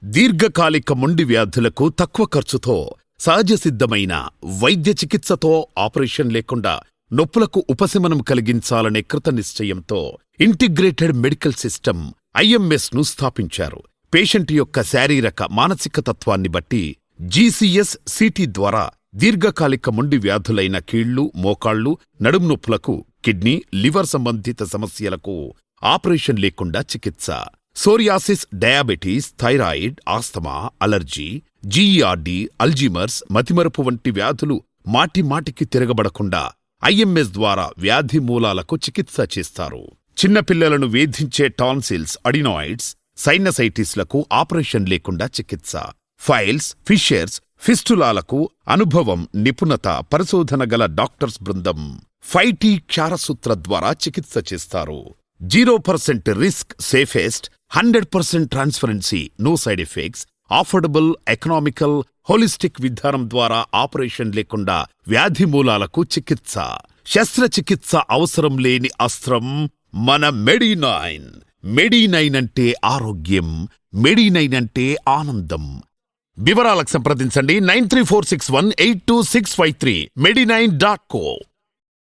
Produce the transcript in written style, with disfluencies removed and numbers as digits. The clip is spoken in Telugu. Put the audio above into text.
దీర్ఘకాలిక మొండి వ్యాధులకు తక్కువ ఖర్చుతో సహజ సిద్ధమైన వైద్య చికిత్సతో ఆపరేషన్ లేకుండా నొప్పులకు ఉపశమనం కలిగించాలనే కృతనిశ్చయంతో ఇంటిగ్రేటెడ్ మెడికల్ సిస్టమ్ IMS ను స్థాపించారు. పేషెంట్ యొక్క శారీరక మానసిక తత్వాన్ని బట్టి GCS CT ద్వారా దీర్ఘకాలిక మొండి వ్యాధులైన కీళ్లు, మోకాళ్లు, నడుము నొప్పులకు, కిడ్నీ, లివర్ సంబంధిత సమస్యలకు ఆపరేషన్ లేకుండా చికిత్స. Psoriasis, diabetes, thyroid, asthma, allergy, GERD, Alzheimer's, మతిమరుపు వంటి వ్యాధులు మాటిమాటికి తిరగబడకుండా IMS ద్వారా వ్యాధి మూలాలకు చికిత్స చేస్తారు. చిన్నపిల్లలను వేధించే టాన్సిల్స్, అడినాయిడ్స్, సైనసైటిస్లకు ఆపరేషన్ లేకుండా చికిత్స. ఫైల్స్, ఫిషర్స్, ఫిస్టులాలకు అనుభవం, నిపుణత, పరిశోధన గల డాక్టర్స్ బృందం 5T క్షారసూత్ర ద్వారా చికిత్స చేస్తారు. 0% risk, safest, 100% transparency, no side effects, affordable, economical, holistic విధానం ద్వారా ఆపరేషన్ లేకుండా వ్యాధి మూలాలకు చికిత్స. శస్త్రచికిత్స అవసరం లేని అస్త్రం మన మెడి9. మెడి9 అంటే ఆరోగ్యం, మెడి9 అంటే ఆనందం. వివరాలకు సంప్రదించండి 9346182653 Medi9.co.